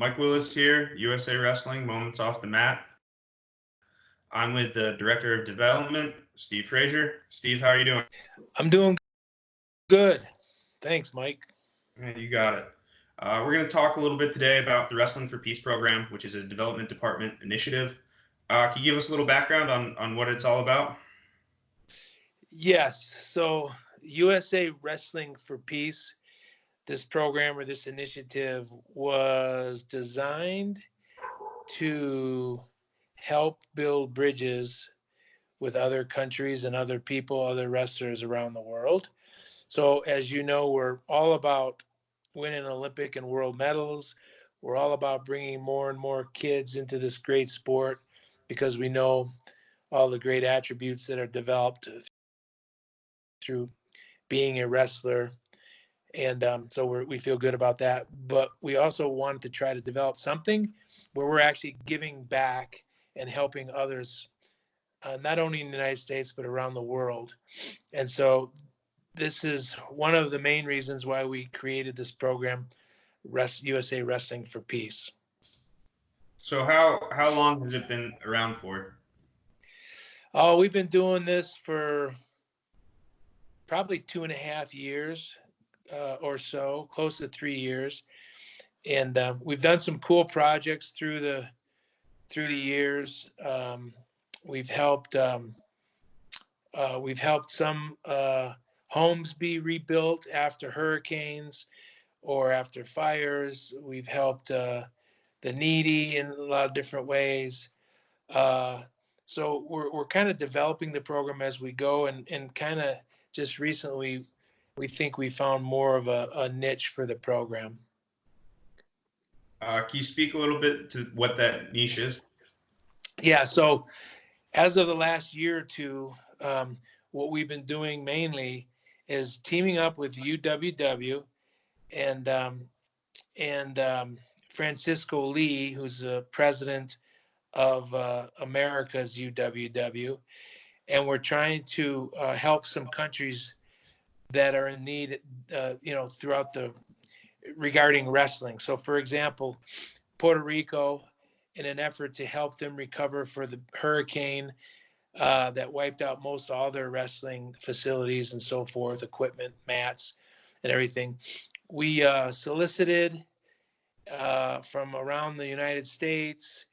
Mike Willis here, USA Wrestling, Moments Off the Mat. I'm with the Director of Development, Steve Fraser. Steve, how are you doing? I'm doing good. Thanks, Mike. Yeah, you got it. We're going to talk a little bit today about the Wrestling for Peace program, which is a development department initiative. Can you give us a little background on what it's all about? Yes. So, USA Wrestling for Peace, this program or this initiative was designed to help build bridges with other countries and other people, other wrestlers around the world. So, as you know, we're all about winning Olympic and world medals. We're all about bringing more and more kids into this great sport because we know all the great attributes that are developed through being a wrestler. And so we feel good about that. But we also wanted to try to develop something where we're actually giving back and helping others, not only in the United States, but around the world. And so this is one of the main reasons why we created this program, USA Wrestling for Peace. So how long has it been around for? Oh, we've been doing this for probably 2.5 years or so, close to 3 years, and we've done some cool projects through the years. We've helped some homes be rebuilt after hurricanes or after fires. We've helped the needy in a lot of different ways. So we're kind of developing the program as we go, and kind of just recently we think we found more of a niche for the program. Can you speak a little bit to what that niche is? Yeah, so as of the last year or two, what we've been doing mainly is teaming up with UWW and Francisco Lee, who's the president of America's UWW, and we're trying to help some countries that are in need, throughout regarding wrestling. So, for example, Puerto Rico, in an effort to help them recover for the hurricane that wiped out most all their wrestling facilities and so forth, equipment, mats, and everything. We solicited from around the United States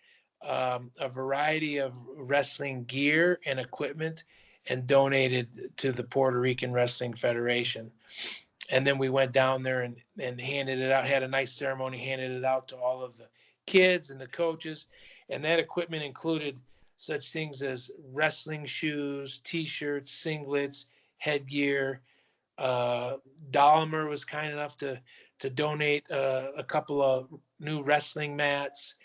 a variety of wrestling gear and equipment and donated to the Puerto Rican Wrestling Federation. And then we went down there and handed it out, had a nice ceremony, handed it out to all of the kids and the coaches. And that equipment included such things as wrestling shoes, T-shirts, singlets, headgear. Dahmer was kind enough to donate a couple of new wrestling mats.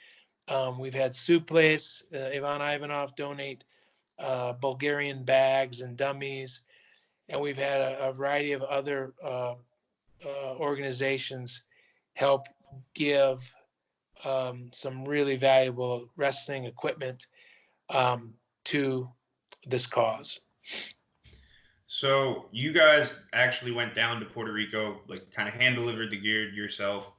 We've had Suplex, Ivan Ivanov donate Bulgarian bags and dummies. And we've had a variety of other organizations help give some really valuable wrestling equipment to this cause. So you guys actually went down to Puerto Rico, like kind of hand delivered the gear yourself.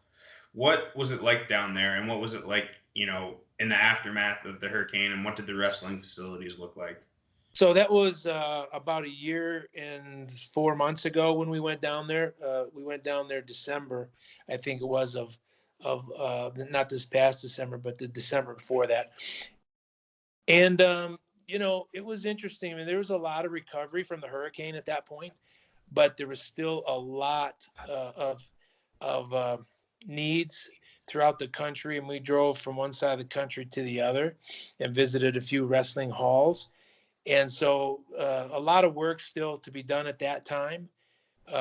What was it like down there, and what was it like, in the aftermath of the hurricane, and what did the wrestling facilities look like? So that was about a year and 4 months ago when we went down there. We went down there December, I think it was, of not this past December, but the December before that. And it was interesting. I mean, there was a lot of recovery from the hurricane at that point, but there was still a lot of needs throughout the country. And we drove from one side of the country to the other and visited a few wrestling halls. And so a lot of work still to be done at that time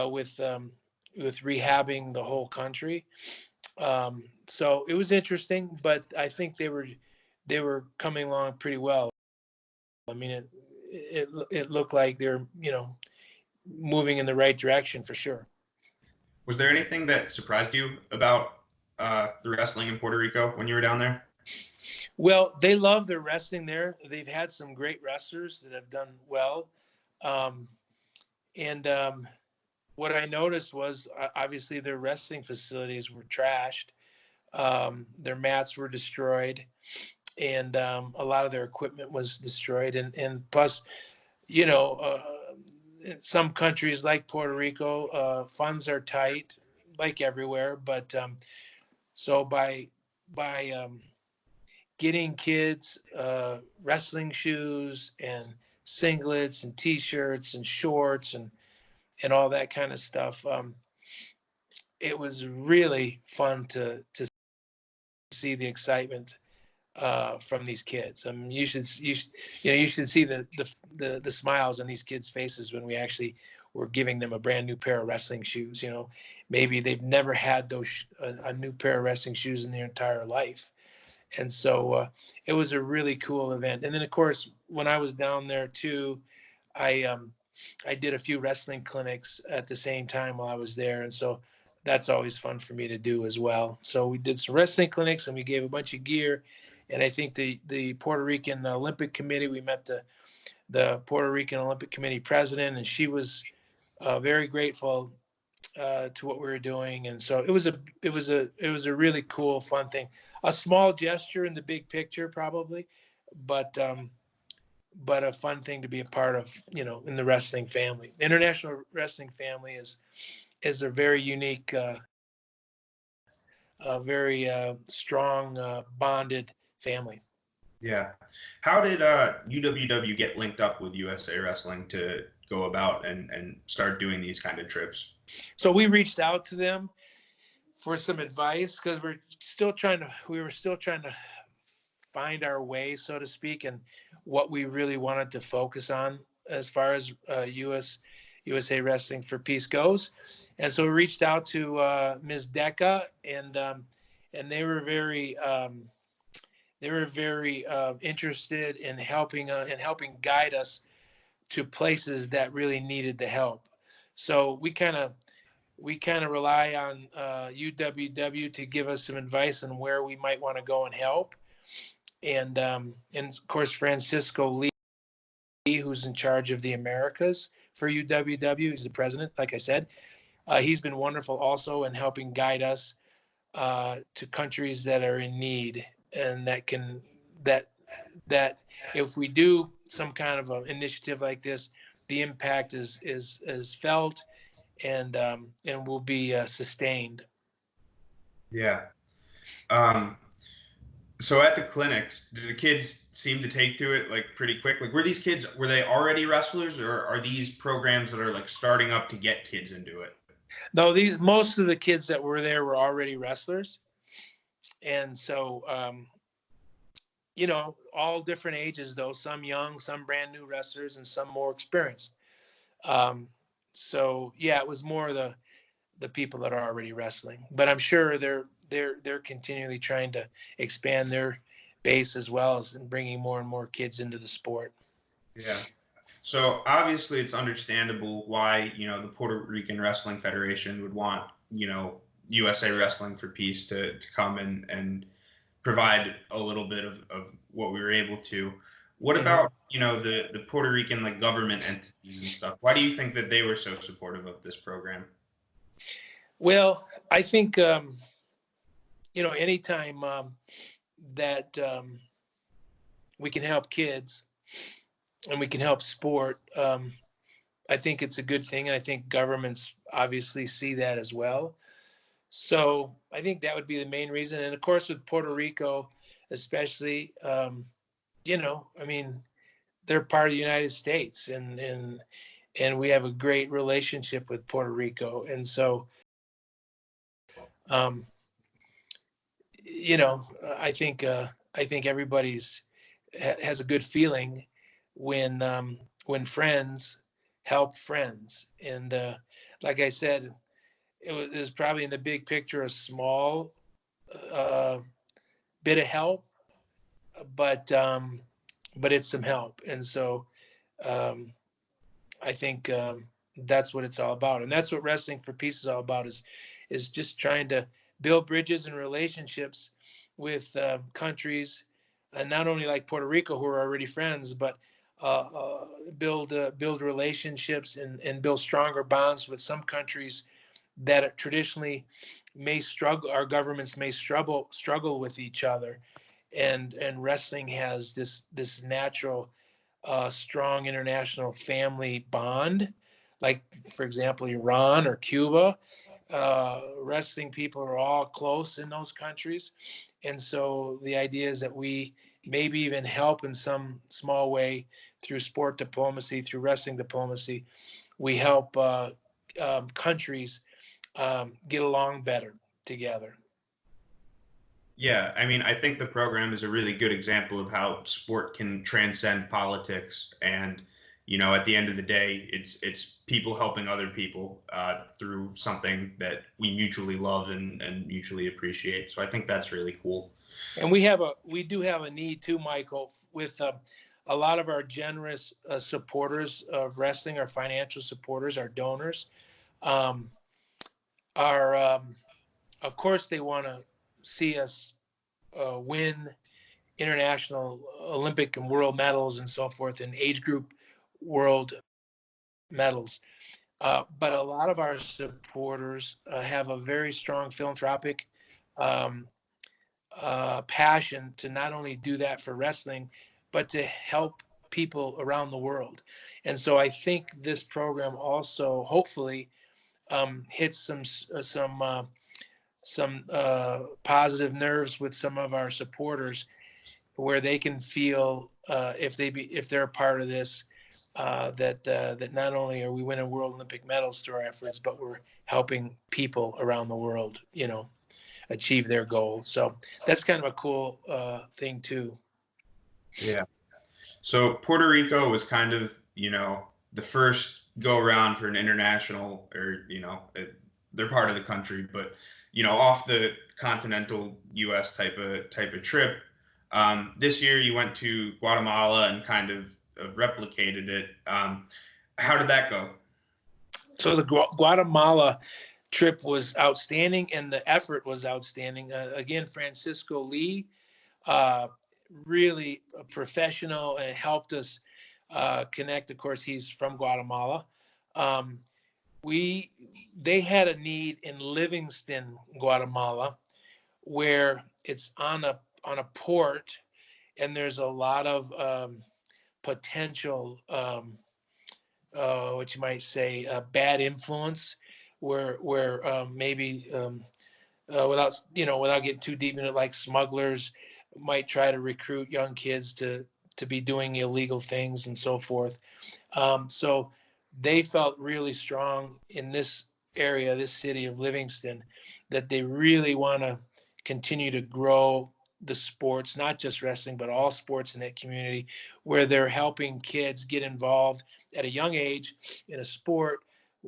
with rehabbing the whole country. So it was interesting, but I think they were coming along pretty well. I mean, it looked like they're moving in the right direction for sure. Was there anything that surprised you about the wrestling in Puerto Rico when you were down there? Well, they love their wrestling there. They've had some great wrestlers that have done well. And what I noticed was obviously their wrestling facilities were trashed. Their mats were destroyed, and a lot of their equipment was destroyed. And plus, you know, in some countries like Puerto Rico, funds are tight, like everywhere. But so by getting kids wrestling shoes and singlets and t-shirts and shorts and all that kind of stuff, it was really fun to see the excitement from these kids. I mean, you should see the smiles on these kids' faces when we actually were giving them a brand new pair of wrestling shoes. You know, maybe they've never had those a new pair of wrestling shoes in their entire life, and so it was a really cool event. And then, of course, when I was down there too, I I did a few wrestling clinics at the same time while I was there, and so that's always fun for me to do as well. So we did some wrestling clinics and we gave a bunch of gear. And I think the Puerto Rican Olympic Committee, we met the Puerto Rican Olympic Committee president, and she was very grateful to what we were doing. And so it was a really cool, fun thing. A small gesture in the big picture, probably, but a fun thing to be a part of, you know, in the wrestling family. The international wrestling family is a very unique, very strong, bonded family. Yeah. How did UWW get linked up with USA Wrestling to go about and start doing these kind of trips? So we reached out to them for some advice because we were still trying to find our way, so to speak, and what we really wanted to focus on as far as USA Wrestling for Peace goes. And so we reached out to Ms. Decca, and they were very interested in helping guide us to places that really needed the help. So we kind of rely on UWW to give us some advice on where we might want to go and help. And of course, Francisco Lee, who's in charge of the Americas for UWW, he's the president, like I said. He's been wonderful also in helping guide us to countries that are in need, and that if we do some kind of an initiative like this, the impact is felt and will be sustained. Yeah. So at the clinics, do the kids seem to take to it like pretty quick? Like, were they already wrestlers, or are these programs that are like starting up to get kids into it? No, most of the kids that were there were already wrestlers, and so you know, all different ages though. Some young, some brand new wrestlers, and some more experienced. So yeah, it was more the people that are already wrestling, but I'm sure they're continually trying to expand their base as well as bringing more and more kids into the sport. Yeah. So obviously it's understandable why, you know, the Puerto Rican Wrestling Federation would want, you know, USA Wrestling for Peace to come and provide a little bit of what we were able to. What about, you know, the Puerto Rican like government entities and stuff? Why do you think that they were so supportive of this program? Well, I think you know, anytime that we can help kids and we can help sport, I think it's a good thing, and I think governments obviously see that as well. So I think that would be the main reason. And of course, with Puerto Rico, especially, you know, I mean, they're part of the United States, and we have a great relationship with Puerto Rico, and so. You know, I think everybody's has a good feeling when friends help friends, and like I said, it was probably in the big picture a small bit of help, but it's some help, and so I think that's what it's all about, and that's what Wrestling for Peace is all about, is just trying to build bridges and relationships with countries, and not only like Puerto Rico, who are already friends, but build relationships and build stronger bonds with some countries that traditionally may struggle, our governments may struggle with each other, and wrestling has this natural strong international family bond, like for example Iran or Cuba. Wrestling people are all close in those countries, and so the idea is that we maybe even help in some small way through sport diplomacy, through wrestling diplomacy. We help countries get along better together. Yeah, I mean, I think the program is a really good example of how sport can transcend politics, and at the end of the day, it's people helping other people through something that we mutually love and mutually appreciate. So I think that's really cool. And we do have a need too, Michael, with a lot of our generous supporters of wrestling, our financial supporters, our donors, are of course they want to see us win international Olympic and world medals and so forth, and age group world medals. But a lot of our supporters have a very strong philanthropic passion to not only do that for wrestling, but to help people around the world. And so I think this program also hopefully hits some positive nerves with some of our supporters, where they can feel if they're a part of this, that not only are we winning World Olympic medals through our efforts, but we're helping people around the world, achieve their goals. So that's kind of a cool thing too. Yeah. So Puerto Rico was kind of, the first go around for an international, or, they're part of the country, but, off the continental U.S. type of trip. This year you went to Guatemala and kind of replicated it. How did that go? So the Guatemala trip was outstanding, and the effort was outstanding. Again, Francisco Lee, really a professional, and helped us connect. Of course, he's from Guatemala. They had a need in Livingston, Guatemala, where it's on a port, and there's a lot of potential, what you might say, bad influence, where maybe without getting too deep into it, like smugglers might try to recruit young kids to be doing illegal things and so forth. So they felt really strong in this area, this city of Livingston, that they really want to continue to grow the sports, not just wrestling, but all sports in that community, where they're helping kids get involved at a young age in a sport,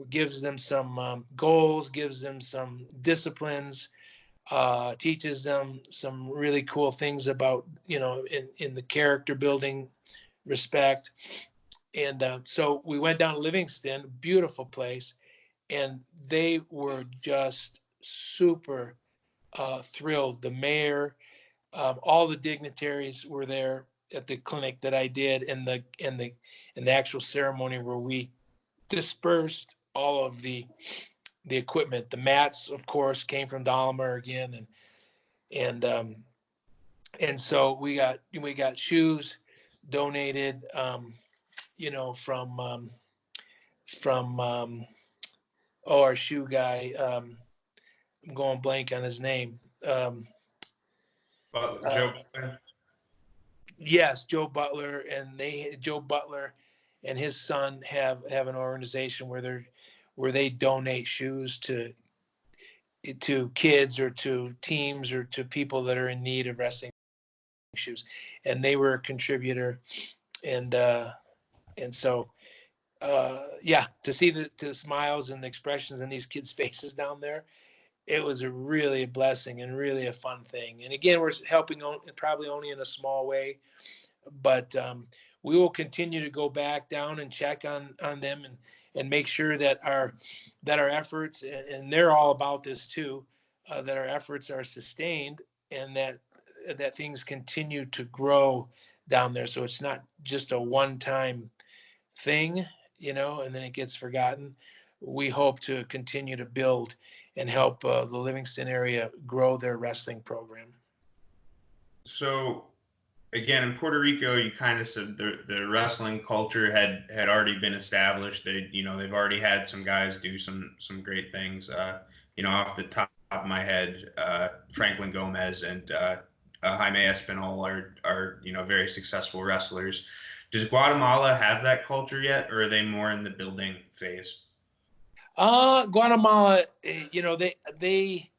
gives them some goals, gives them some disciplines, teaches them some really cool things about, in the character building respect. And so we went down to Livingston, beautiful place, and they were just super thrilled. The mayor, all the dignitaries were there at the clinic that I did, and the actual ceremony where we dispersed all of the equipment. The mats, of course, came from Dahmer again, and so we got shoes donated, from our shoe guy. I'm going blank on his name. Joe Butler? Yes, Joe Butler, and Joe Butler and his son have an organization where they donate shoes to kids or to teams or to people that are in need of wrestling shoes, and they were a contributor, and so to see the smiles and the expressions in these kids' faces down there, it was really a blessing and really a fun thing. And again, we're helping probably only in a small way, but we will continue to go back down and check on them and make sure that our efforts, and they're all about this too, that our efforts are sustained, and that things continue to grow down there. So it's not just a one-time thing, and then it gets forgotten. we hope to continue to build and help the Livingston area grow their wrestling program. So again, in Puerto Rico, you kind of said the wrestling culture had already been established. They've already had some guys do some great things. Off the top of my head, Franklin Gomez and Jaime Espinal are very successful wrestlers. Does Guatemala have that culture yet, or are they more in the building phase? Guatemala, they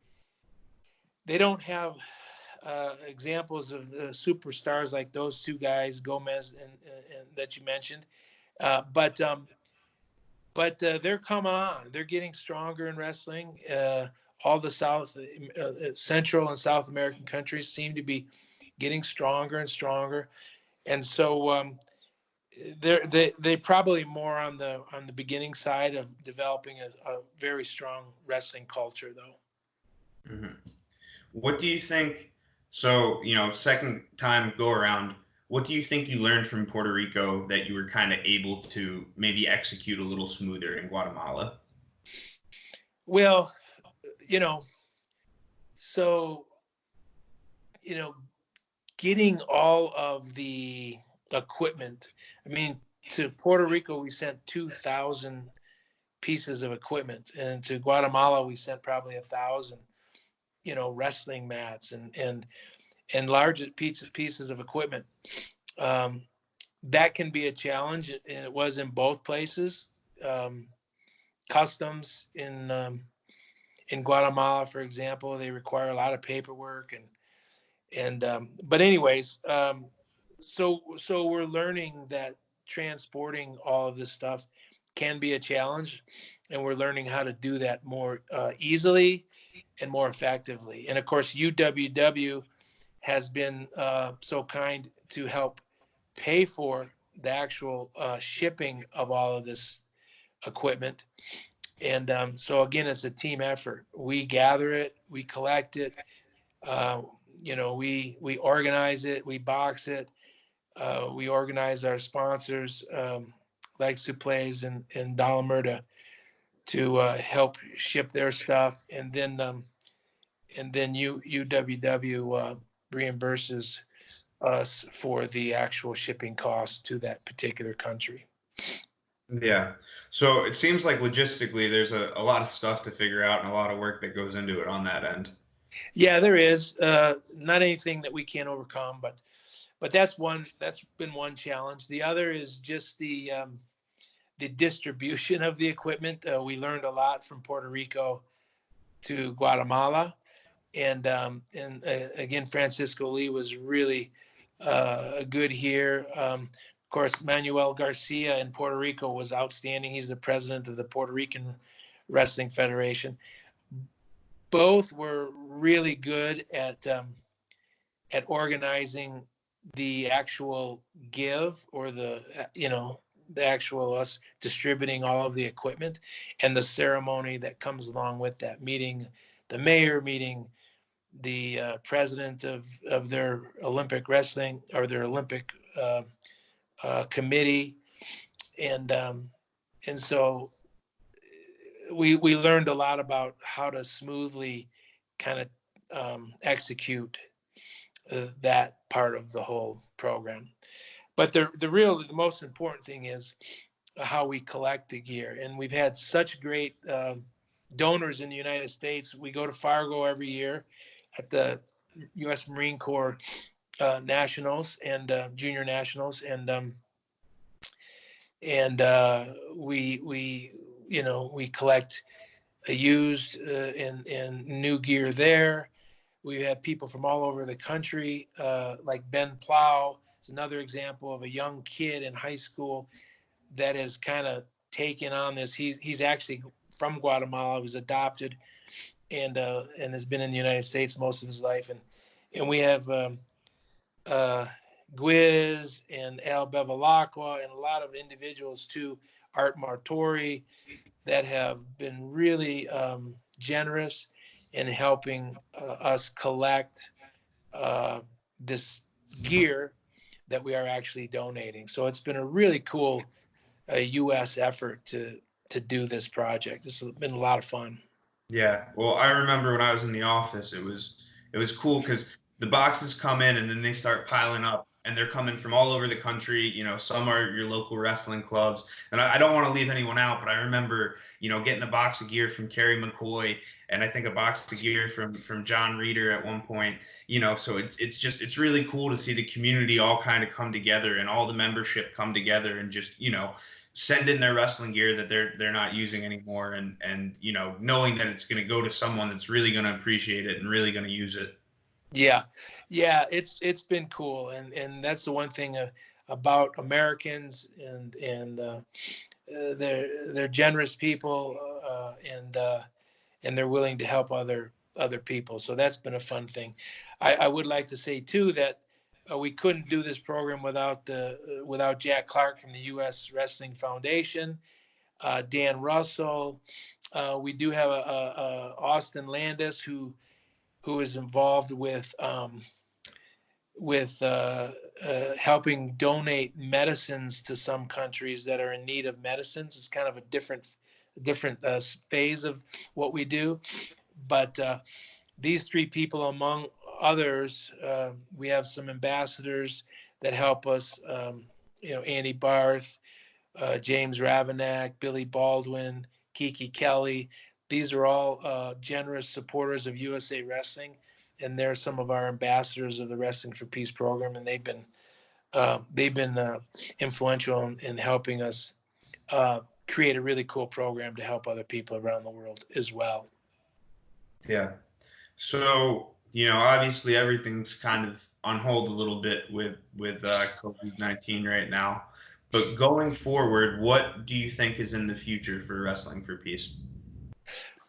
don't have examples of the superstars like those two guys, Gomez and that you mentioned, but they're coming on. They're getting stronger in wrestling. All the Central and South American countries seem to be getting stronger and stronger, and so they probably more on the beginning side of developing a very strong wrestling culture, though. Mm-hmm. What do you think? So, second time go around, what do you think you learned from Puerto Rico that you were kind of able to maybe execute a little smoother in Guatemala? Well, so, getting all of the equipment. I mean, to Puerto Rico, we sent 2,000 pieces of equipment, and to Guatemala, we sent probably 1,000, wrestling mats and large pieces of equipment. That can be a challenge, and it was in both places. Customs in Guatemala, for example, they require a lot of paperwork but anyways, so we're learning that transporting all of this stuff can be a challenge, and we're learning how to do that more easily and more effectively. And of course, UWW has been so kind to help pay for the actual shipping of all of this equipment. And so again, it's a team effort. We gather it, we collect it, we organize it, we box it, we organize our sponsors like Suples and Dolomer to help ship their stuff, and then UWW reimburses us for the actual shipping costs to that particular country. Yeah. So it seems like logistically there's a lot of stuff to figure out and a lot of work that goes into it on that end. Yeah, there is. Not anything that we can't overcome, but that's been one challenge. The other is just the distribution of the equipment. We learned a lot from Puerto Rico to Guatemala, and again, Francisco Lee was really good here. Of course, Manuel Garcia in Puerto Rico was outstanding. He's the president of the Puerto Rican Wrestling Federation. Both were really good at organizing the actual give, or the actual us distributing all of the equipment, and the ceremony that comes along with that, meeting the mayor, meeting the president of their Olympic wrestling, or their Olympic committee, and so we learned a lot about how to smoothly kind of execute that part of the whole program. But the most important thing is how we collect the gear. And we've had such great donors in the United States. We go to Fargo every year at the U.S. Marine Corps nationals and junior nationals, and we collect used and new gear there. We have people from all over the country, like Ben Plow is another example of a young kid in high school that has kind of taken on this. He's actually from Guatemala, was adopted, and has been in the United States most of his life. And we have Gwiz and Al Bevilacqua and a lot of individuals too, Art Martori, that have been really generous in helping us collect this gear that we are actually donating. So it's been a really cool U.S. effort to to do this project. This has been a lot of fun. Yeah. Well, I remember when I was in the office, it was cool because the boxes come in and then they start piling up, and they're coming from all over the country. Some are your local wrestling clubs, and I don't want to leave anyone out, but I remember, getting a box of gear from Kerry McCoy, and I think a box of gear from John Reeder at one point. So it's really cool to see the community all kind of come together and all the membership come together and just send in their wrestling gear that they're not using anymore, and knowing that it's going to go to someone that's really going to appreciate it and really going to use it. Yeah, it's been cool, and that's the one thing about Americans, and they're generous people, and they're willing to help other people. So that's been a fun thing. I would like to say too that we couldn't do this program without Jack Clark from the U.S. Wrestling Foundation, Dan Russell. We do have a Austin Landis who is involved with helping donate medicines to some countries that are in need of medicines. It's kind of a different phase of what we do, but these three people, among others, we have some ambassadors that help us. Andy Barth, James Ravenak, Billy Baldwin, Kiki Kelly. These are all generous supporters of USA Wrestling, and they're some of our ambassadors of the Wrestling for Peace program, and they've been influential in helping us create a really cool program to help other people around the world as well. Yeah. So, obviously everything's kind of on hold a little bit with COVID-19 right now. But going forward, what do you think is in the future for Wrestling for Peace?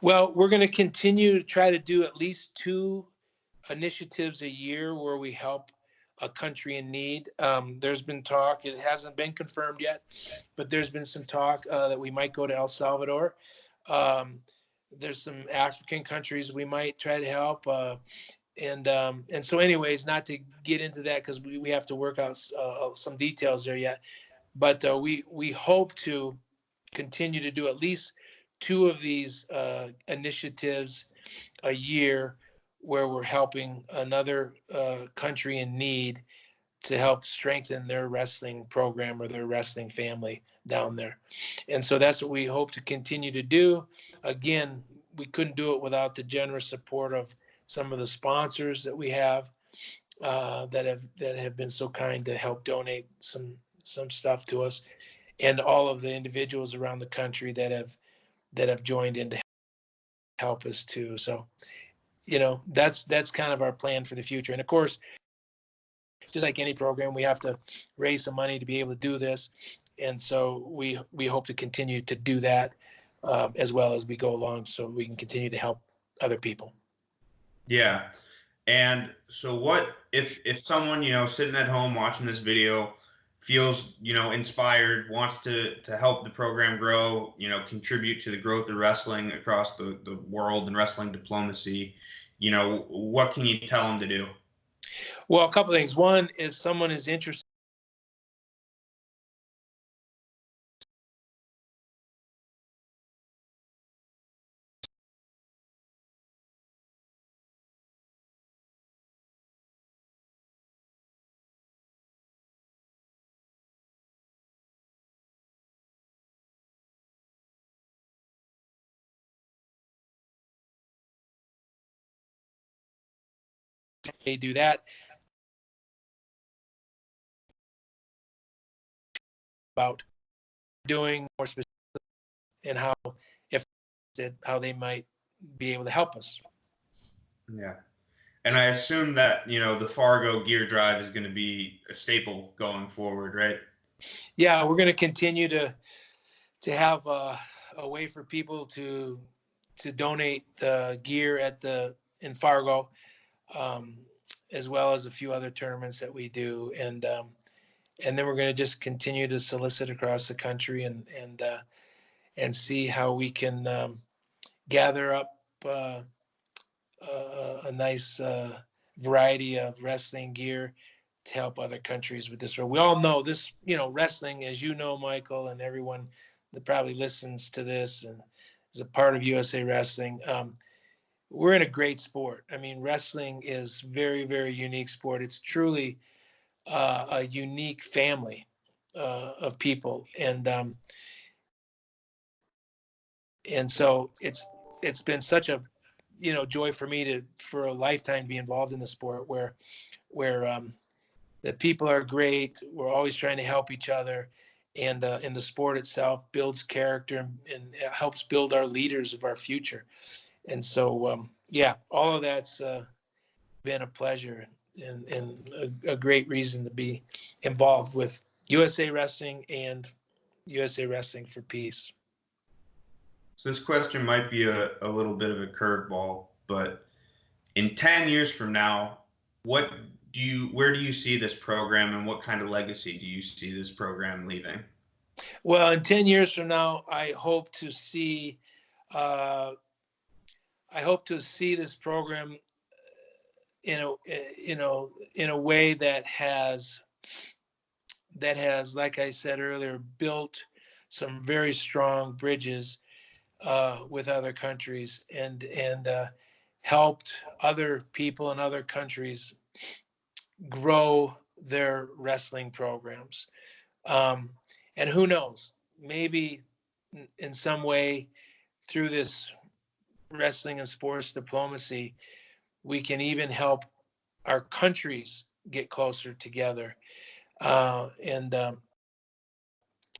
Well, we're going to continue to try to do at least 2 initiatives a year where we help a country in need. There's been talk, it hasn't been confirmed yet, but there's been some talk that we might go to El Salvador. There's some African countries we might try to help. And so anyways, not to get into that because we have to work out some details there yet. But we hope to continue to do at least 2 of these initiatives a year where we're helping another country in need to help strengthen their wrestling program or their wrestling family down there. And so that's what we hope to continue to do. Again, we couldn't do it without the generous support of some of the sponsors that we have that have been so kind to help donate some stuff to us, and all of the individuals around the country that have joined in to help us too. So, that's kind of our plan for the future. And of course, just like any program, we have to raise some money to be able to do this. And so we hope to continue to do that as well as we go along, so we can continue to help other people. Yeah. And so what if someone, sitting at home watching this video feels, inspired, wants to help the program grow, contribute to the growth of wrestling across the world and wrestling diplomacy, what can you tell them to do? Well, a couple of things. One is, someone is interested they do that. About doing more specific and how they might be able to help us. Yeah. And I assume that, the Fargo gear drive is going to be a staple going forward, right? Yeah, we're going to continue to have a way for people to donate the gear in Fargo, as well as a few other tournaments that we do, and then we're going to just continue to solicit across the country and see how we can gather up a nice variety of wrestling gear to help other countries with this. We all know this, wrestling, as you know, Michael, and everyone that probably listens to this and is a part of USA Wrestling. We're in a great sport. I mean, wrestling is very, very unique sport. It's truly a unique family of people, and so it's been such a joy for me for a lifetime to be involved in the sport where the people are great. We're always trying to help each other, and the sport itself builds character and helps build our leaders of our future. And so, yeah, all of that's been a pleasure and a great reason to be involved with USA Wrestling and USA Wrestling for Peace. So this question might be a little bit of a curveball, but in 10 years from now, where do you see this program, and what kind of legacy do you see this program leaving? Well, in 10 years from now, I hope to see this program in a way that has, like I said earlier, built some very strong bridges with other countries and helped other people in other countries grow their wrestling programs. And who knows, maybe in some way through this wrestling and sports diplomacy, we can even help our countries get closer together and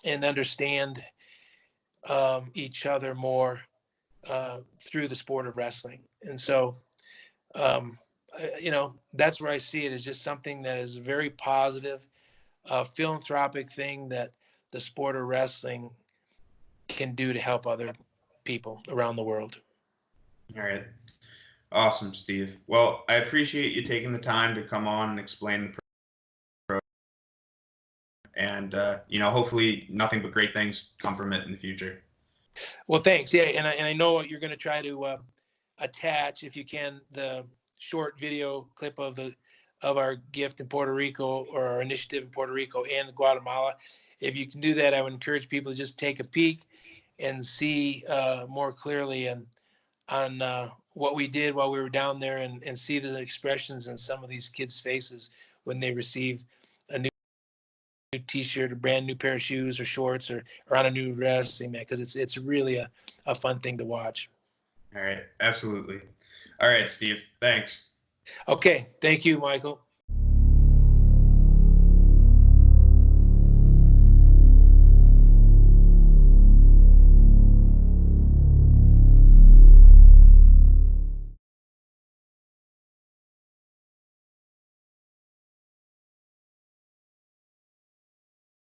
understand each other more through the sport of wrestling. And so, that's where I see it, as just something that is a very positive, philanthropic thing that the sport of wrestling can do to help other people around the world. All right. Awesome, Steve. Well, I appreciate you taking the time to come on and explain the program. And, hopefully nothing but great things come from it in the future. Well, thanks. Yeah, and I know you're going to try to attach, if you can, the short video clip of our gift in Puerto Rico, or our initiative in Puerto Rico and Guatemala. If you can do that, I would encourage people to just take a peek and see more clearly on what we did while we were down there, and see the expressions in some of these kids' faces when they receive a new T-shirt, a brand new pair of shoes or shorts, or on a new wrestling mat, because it's really a fun thing to watch. All right, absolutely. All right, Steve, thanks. Okay, thank you, Michael.